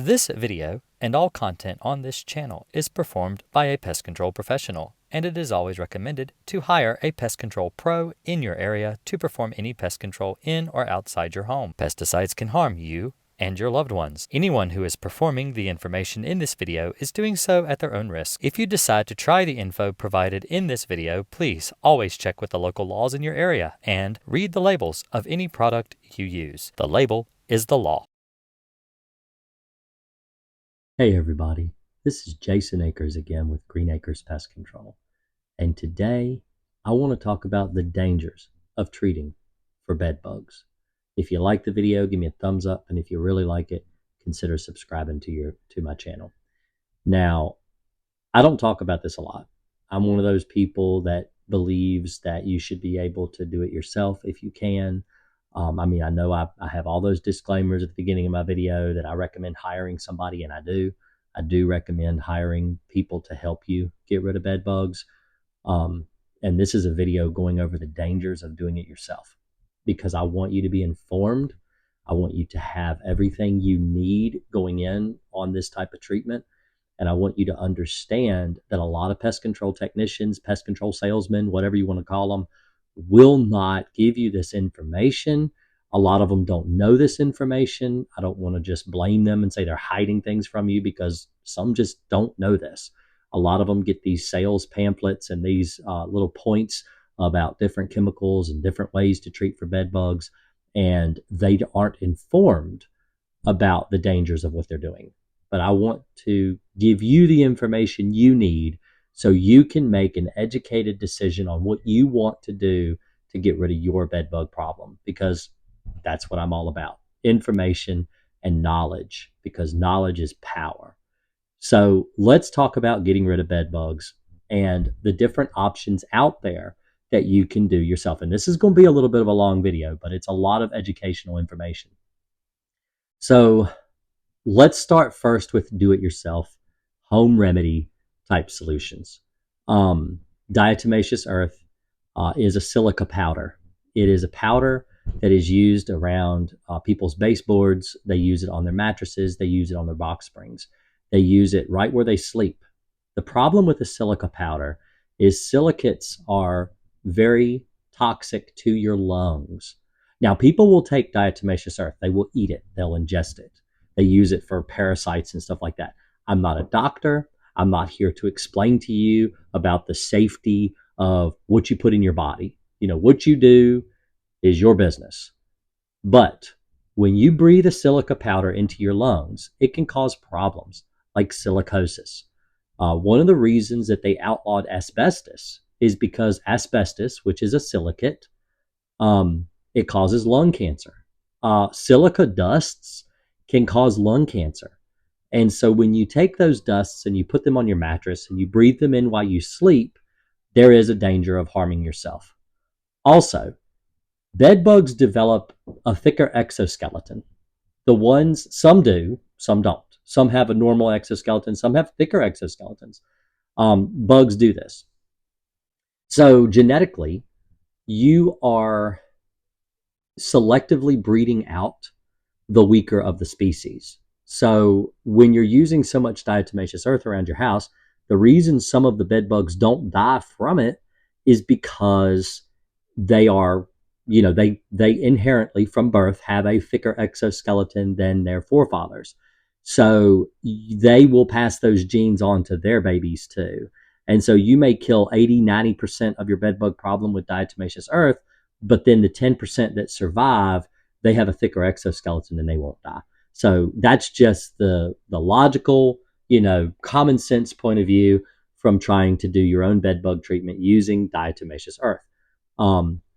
This video and all content on this channel is performed by a pest control professional, and it is always recommended to hire a pest control pro in your area to perform any pest control in or outside your home. Pesticides can harm you and your loved ones. Anyone who is performing the information in this video is doing so at their own risk. If you decide to try the info provided in this video, please always check with the local laws in your area and read the labels of any product you use. The label is the law. Hey everybody, this is Jason Akers again with Green Acres Pest Control, and today I want to talk about the dangers of treating for bed bugs. If you like the video, give me a thumbs up, and if you really like it, consider subscribing to my channel. Now, I don't talk about this a lot. I'm one of those people that believes that you should be able to do it yourself if you can. I know I have all those disclaimers at the beginning of my video that I recommend hiring somebody, and I do. I do recommend hiring people to help you get rid of bed bugs. And this is a video going over the dangers of doing it yourself, because I want you to be informed. I want you to have everything you need going in on this type of treatment. And I want you to understand that a lot of pest control technicians, pest control salesmen, whatever you want to call them, will not give you this information. A lot of them don't know this information. I don't want to just blame them and say they're hiding things from you, because some just don't know this. A lot of them get these sales pamphlets and these little points about different chemicals and different ways to treat for bed bugs, and they aren't informed about the dangers of what they're doing. But I want to give you the information you need so you can make an educated decision on what you want to do to get rid of your bed bug problem, because that's what I'm all about. Information and knowledge, because knowledge is power. So let's talk about getting rid of bed bugs and the different options out there that you can do yourself. And this is going to be a little bit of a long video, but it's a lot of educational information. So let's start first with do-it-yourself home remedy type solutions. Diatomaceous earth is a silica powder. It is a powder that is used around people's baseboards. They use it on their mattresses. They use it on their box springs. They use it right where they sleep. The problem with the silica powder is silicates are very toxic to your lungs. Now, people will take diatomaceous earth. They will eat it. They'll ingest it. They use it for parasites and stuff like that. I'm not a doctor. I'm not here to explain to you about the safety of what you put in your body. What you do is your business. But when you breathe a silica powder into your lungs, it can cause problems like silicosis. One of the reasons that they outlawed asbestos is because asbestos, which is a silicate, it causes lung cancer. Silica dusts can cause lung cancer. And so when you take those dusts and you put them on your mattress and you breathe them in while you sleep, there is a danger of harming yourself. Also, bed bugs develop a thicker exoskeleton. Some do, some don't. Some have a normal exoskeleton, some have thicker exoskeletons. Bugs do this. So genetically, you are selectively breeding out the weaker of the species. So when you're using so much diatomaceous earth around your house, the reason some of the bed bugs don't die from it is because they are, they inherently from birth have a thicker exoskeleton than their forefathers. So they will pass those genes on to their babies too. And so you may kill 80, 90% of your bed bug problem with diatomaceous earth, but then the 10% that survive, they have a thicker exoskeleton and they won't die. So that's just the logical, common sense point of view from trying to do your own bed bug treatment using diatomaceous earth.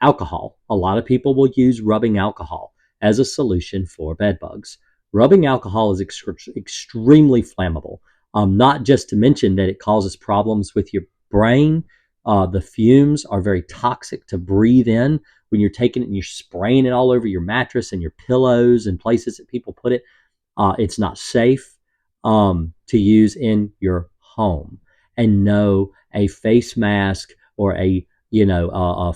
Alcohol. A lot of people will use rubbing alcohol as a solution for bed bugs. Rubbing alcohol is extremely flammable. Not just to mention that it causes problems with your brain. The fumes are very toxic to breathe in when you're taking it and you're spraying it all over your mattress and your pillows and places that people put it. It's not safe to use in your home. And no, a face mask or a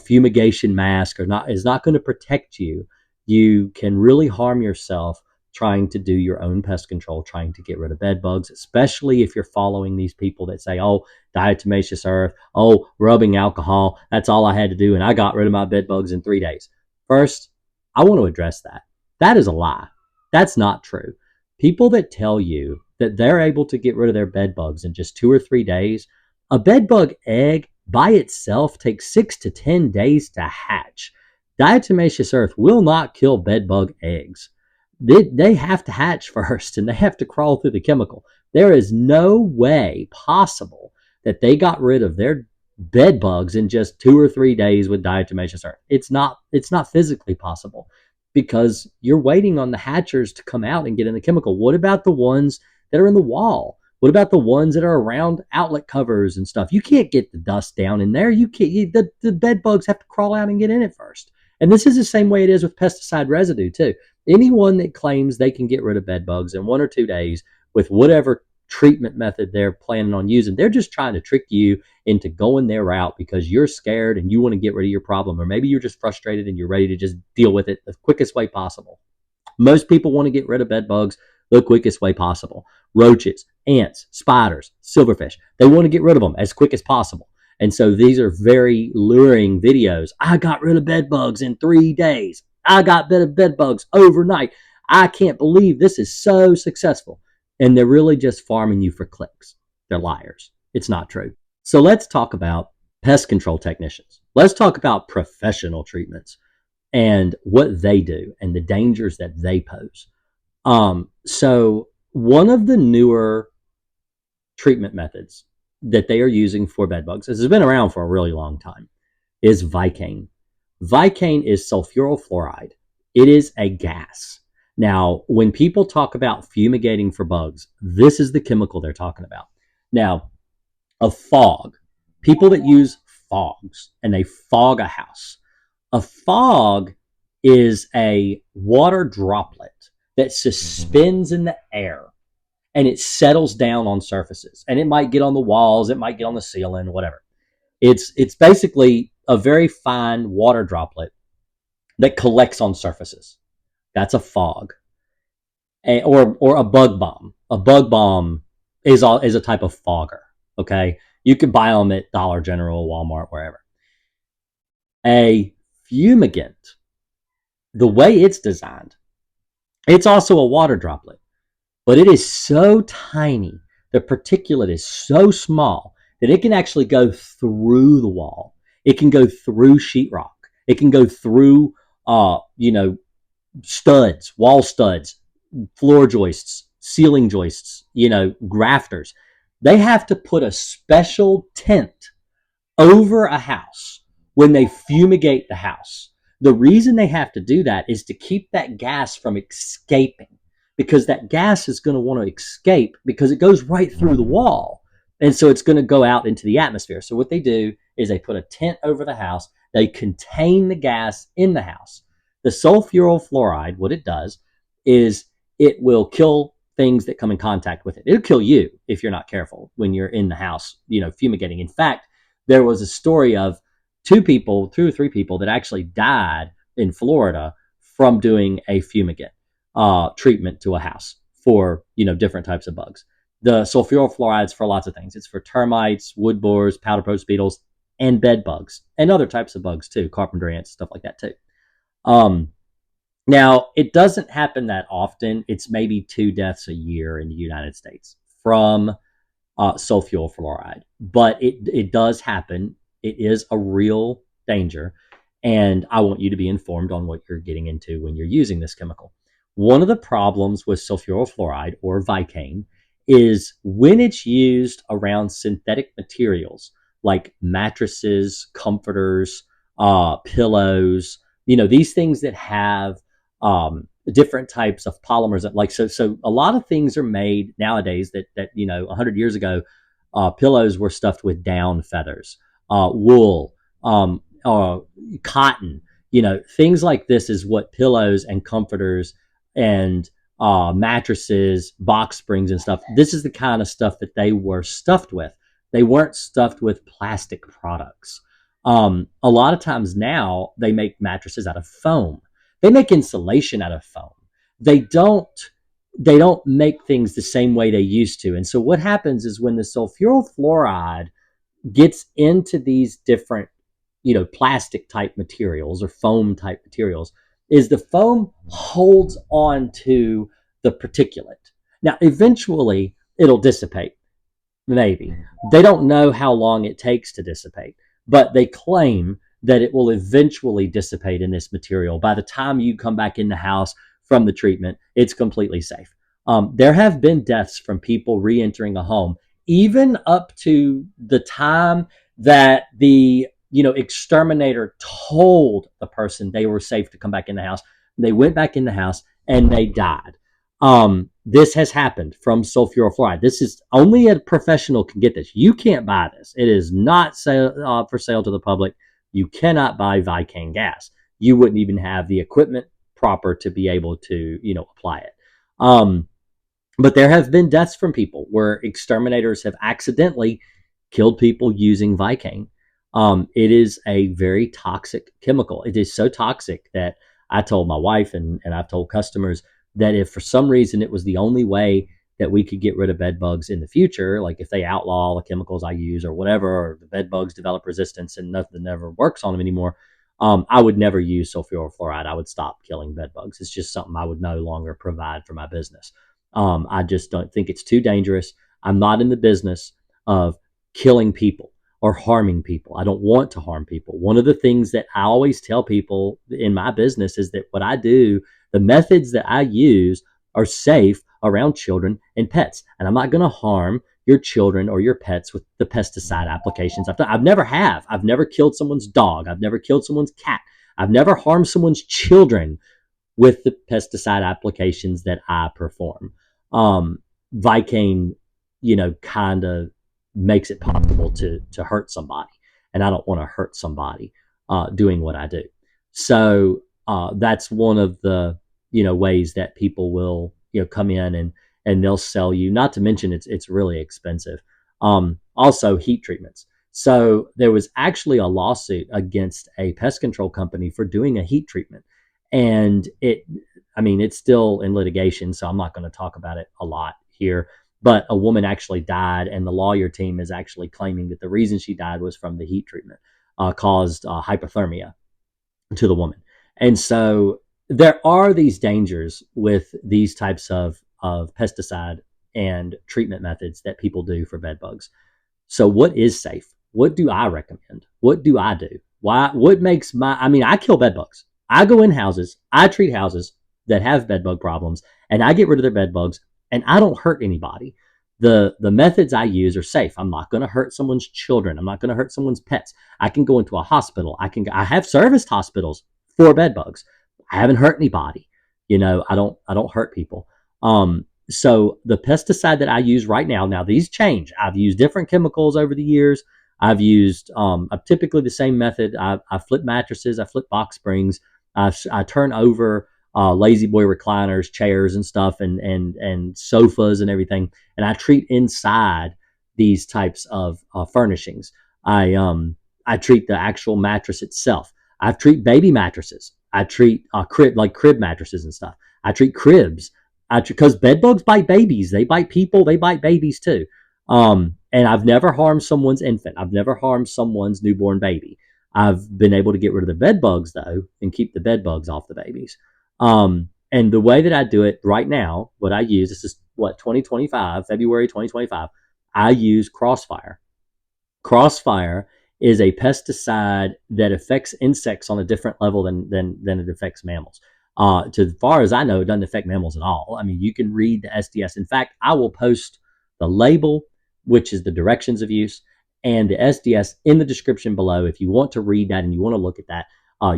fumigation mask is not going to protect you. You can really harm yourself trying to do your own pest control, trying to get rid of bed bugs, especially if you're following these people that say, oh, diatomaceous earth, oh, rubbing alcohol, that's all I had to do, and I got rid of my bed bugs in 3 days. First, I want to address that. That is a lie. That's not true. People that tell you that they're able to get rid of their bed bugs in just 2 or 3 days, a bed bug egg by itself takes 6 to 10 days to hatch. Diatomaceous earth will not kill bed bug eggs. They have to hatch first and they have to crawl through the chemical. There is no way possible that they got rid of their bed bugs in just 2 or 3 days with diatomaceous earth. It's not physically possible because you're waiting on the hatchers to come out and get in the chemical. What about the ones that are in the wall? What about the ones that are around outlet covers and stuff? You can't get the dust down in there. You can't. The bed bugs have to crawl out and get in it first. And this is the same way it is with pesticide residue too. Anyone that claims they can get rid of bed bugs in 1 or 2 days with whatever treatment method they're planning on using, they're just trying to trick you into going their route because you're scared and you want to get rid of your problem, or maybe you're just frustrated and you're ready to just deal with it the quickest way possible. Most people want to get rid of bed bugs the quickest way possible. Roaches, ants, spiders, silverfish, they want to get rid of them as quick as possible. And so these are very luring videos. I got rid of bed bugs in 3 days. I got rid of bed bugs overnight. I can't believe this is so successful. And they're really just farming you for clicks. They're liars. It's not true. So let's talk about pest control technicians. Let's talk about professional treatments and what they do and the dangers that they pose. So one of the newer treatment methods that they are using for bed bugs, this has been around for a really long time, is Viking. Viking is sulfuryl fluoride. It is a gas. Now, when people talk about fumigating for bugs, this is the chemical they're talking about. Now, a fog, people that use fogs and they fog a house. A fog is a water droplet that suspends in the air and it settles down on surfaces. And it might get on the walls, it might get on the ceiling, whatever. It's basically a very fine water droplet that collects on surfaces. That's a fog. Or a bug bomb. A bug bomb is a type of fogger. Okay, you can buy them at Dollar General, Walmart, wherever. A fumigant, the way it's designed, it's also a water droplet, but it is so tiny. The particulate is so small that it can actually go through the wall. It can go through sheetrock. It can go through, studs, wall studs, floor joists, ceiling joists, grafters. They have to put a special tent over a house when they fumigate the house. The reason they have to do that is to keep that gas from escaping, because that gas is going to want to escape because it goes right through the wall. And so it's going to go out into the atmosphere. So what they do is they put a tent over the house. They contain the gas in the house. The sulfuryl fluoride, what it does is it will kill things that come in contact with it. It'll kill you if you're not careful when you're in the house, fumigating. In fact, there was a story of 2 or 3 people that actually died in Florida from doing a fumigant treatment to a house for, different types of bugs. The sulfuryl fluorides for lots of things. It's for termites, wood borers, powder post beetles, and bed bugs, and other types of bugs too, carpenter ants, stuff like that too. Now, it doesn't happen that often. It's maybe 2 deaths a year in the United States from sulfuryl fluoride, but it does happen. It is a real danger, and I want you to be informed on what you're getting into when you're using this chemical. One of the problems with sulfuryl fluoride, or Viking, is when it's used around synthetic materials like mattresses, comforters, pillows, these things that have different types of polymers. So a lot of things are made nowadays that 100 years ago, pillows were stuffed with down feathers, wool, cotton. Things like this is what pillows and comforters and mattresses, box springs and stuff. This is the kind of stuff that they were stuffed with. They weren't stuffed with plastic products. A lot of times now they make mattresses out of foam. They make insulation out of foam. they don't they don't make things the same way they used to. And so what happens is when the sulfuryl fluoride gets into these different, plastic type materials or foam type materials, is the foam holds on to the particulate. Now, eventually it'll dissipate. Maybe. They don't know how long it takes to dissipate, but they claim that it will eventually dissipate in this material. By the time you come back in the house from the treatment, it's completely safe. There have been deaths from people re entering a home, even up to the time that the exterminator told the person they were safe to come back in the house. They went back in the house and they died. This has happened from sulfuryl fluoride. This is only a professional can get this. You can't buy this. It is not for sale to the public. You cannot buy Viking gas. You wouldn't even have the equipment proper to be able to, apply it. But there have been deaths from people where exterminators have accidentally killed people using Viking. It is a very toxic chemical. It is so toxic that I told my wife and I've told customers that if for some reason it was the only way that we could get rid of bed bugs in the future, like if they outlaw the chemicals I use or whatever, or the bed bugs develop resistance and nothing never works on them anymore, I would never use sulfuryl fluoride. I would stop killing bed bugs. It's just something I would no longer provide for my business. I just don't think it's too dangerous. I'm not in the business of killing people or harming people. I don't want to harm people. One of the things that I always tell people in my business is that what I do, the methods that I use are safe around children and pets. And I'm not going to harm your children or your pets with the pesticide applications I've done. I've never killed someone's dog. I've never killed someone's cat. I've never harmed someone's children with the pesticide applications that I perform. Viking, kind of makes it possible to hurt somebody, and I don't want to hurt somebody doing what I do. So that's one of the ways that people will come in and they'll sell you. Not to mention it's really expensive. Also heat treatments. So there was actually a lawsuit against a pest control company for doing a heat treatment, and it's still in litigation, so I'm not going to talk about it a lot here. But a woman actually died, and the lawyer team is actually claiming that the reason she died was from the heat treatment, caused hypothermia to the woman. And so there are these dangers with these types of pesticide and treatment methods that people do for bed bugs. So what is safe? What do I recommend? What do I do? What makes I kill bed bugs. I go in houses, I treat houses that have bed bug problems, and I get rid of their bed bugs, and I don't hurt anybody. The methods I use are safe. I'm not going to hurt someone's children. I'm not going to hurt someone's pets. I can go into a hospital. I have serviced hospitals for bed bugs. I haven't hurt anybody. I don't hurt people. So the pesticide that I use right now these change. I've used different chemicals over the years. I've used typically the same method. I flip mattresses. I flip box springs. I turn over lazy boy recliners, chairs, and stuff, and sofas and everything. And I treat inside these types of furnishings. I treat the actual mattress itself. I treat baby mattresses. I treat crib mattresses and stuff. I treat cribs. Because bed bugs bite babies. They bite people. They bite babies too. And I've never harmed someone's infant. I've never harmed someone's newborn baby. I've been able to get rid of the bed bugs though, and keep the bed bugs off the babies. And the way that I do it right now, what I use, this is 2025, February 2025, I use Crossfire. Crossfire is a pesticide that affects insects on a different level than it affects mammals. To as far as I know, it doesn't affect mammals at all. You can read the SDS. In fact, I will post the label, which is the directions of use, and the SDS in the description below. If you want to read that and you want to look at that,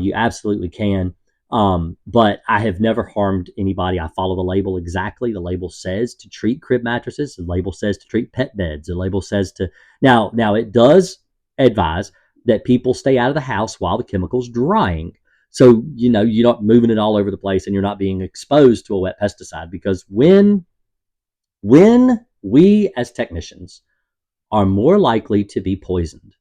you absolutely can. But I have never harmed anybody. I follow the label exactly. The label says to treat crib mattresses. The label says to treat pet beds. The label says to now it does advise that people stay out of the house while the chemical's drying. So, you're not moving it all over the place and you're not being exposed to a wet pesticide, because when we as technicians are more likely to be poisoned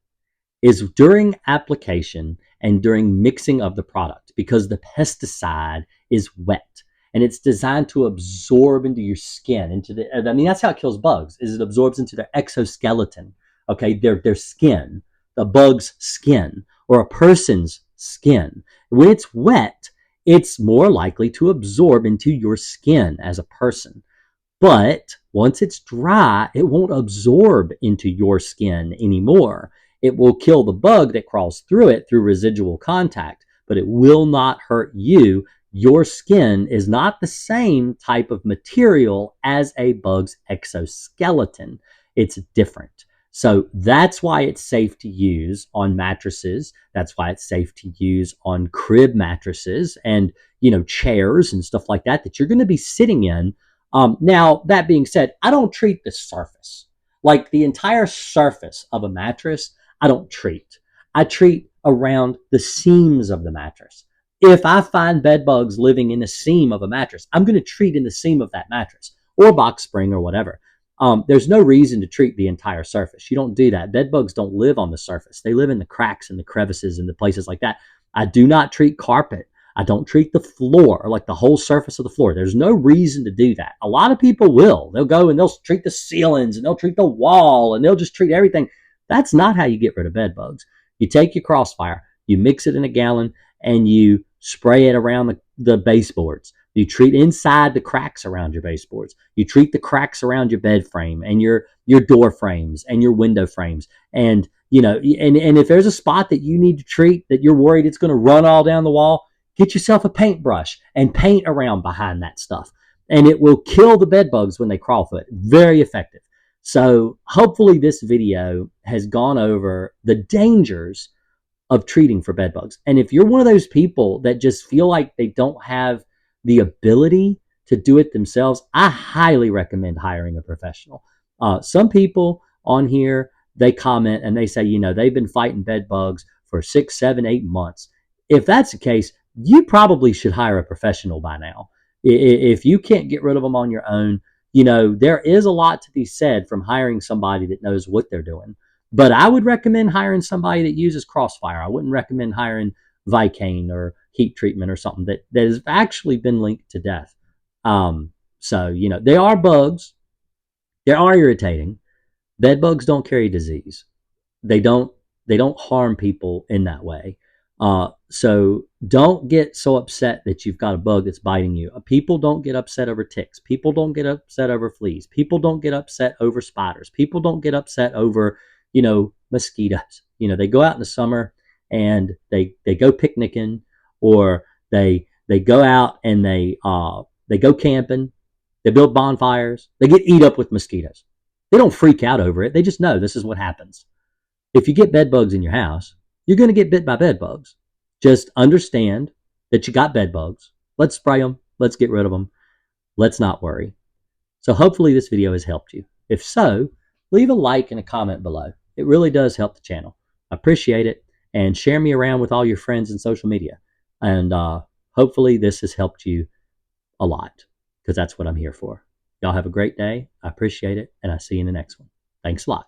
is during application and during mixing of the product, because the pesticide is wet. and it's designed to absorb into your skin, into the. I mean, that's how it kills bugs. Is it absorbs into their exoskeleton? Okay, their skin, the bug's skin, or a person's skin. When it's wet, it's more likely to absorb into your skin as a person. But once it's dry, it won't absorb into your skin anymore. It will kill the bug that crawls through it through residual contact, but it will not hurt you. Your skin is not the same type of material as a bug's exoskeleton. It's different. So that's why it's safe to use on mattresses. That's why it's safe to use on crib mattresses and, chairs and stuff like that you're going to be sitting in. Now, that being said, I don't treat the surface. Like the entire surface of a mattress, I don't treat. I treat around the seams of the mattress. If I find bed bugs living in the seam of a mattress, I'm going to treat in the seam of that mattress or box spring or whatever. There's no reason to treat the entire surface. You don't do that. Bed bugs don't live on the surface. They live in the cracks and the crevices and the places like that. I do not treat carpet. I don't treat the floor, or like the whole surface of the floor. There's no reason to do that. A lot of people will. They'll go and they'll treat the ceilings and they'll treat the wall and they'll just treat everything. That's not how you get rid of bed bugs. You take your Crossfire, you mix it in a gallon, and you spray it around the baseboards. You treat inside the cracks around your baseboards. You treat the cracks around your bed frame and your door frames and your window frames. And and if there's a spot that you need to treat that you're worried it's going to run all down the wall, get yourself a paintbrush and paint around behind that stuff. And it will kill the bed bugs when they crawl through it. Very effective. So hopefully this video has gone over the dangers of treating for bed bugs. And if you're one of those people that just feel like they don't have the ability to do it themselves, I highly recommend hiring a professional. Some people on here, they comment and they say, they've been fighting bed bugs for 6, 7, 8 months. If that's the case, you probably should hire a professional by now. If you can't get rid of them on your own, there is a lot to be said from hiring somebody that knows what they're doing. But I would recommend hiring somebody that uses Crossfire. I wouldn't recommend hiring Viking or heat treatment or something that has actually been linked to death. So, they are bugs. They are irritating. Bed bugs don't carry disease. They don't harm people in that way. So don't get so upset that you've got a bug that's biting you. People don't get upset over ticks. People don't get upset over fleas. People don't get upset over spiders. People don't get upset over, mosquitoes. They go out in the summer and they go picnicking, or they go out and they go camping. They build bonfires. They get eat up with mosquitoes. They don't freak out over it. They just know this is what happens. If you get bed bugs in your house, you're going to get bit by bed bugs. Just understand that you got bed bugs. Let's spray them. Let's get rid of them. Let's not worry. So hopefully this video has helped you. If so, leave a like and a comment below. It really does help the channel. I appreciate it. And share me around with all your friends in social media. And hopefully this has helped you a lot, because that's what I'm here for. Y'all have a great day. I appreciate it. And I'll see you in the next one. Thanks a lot.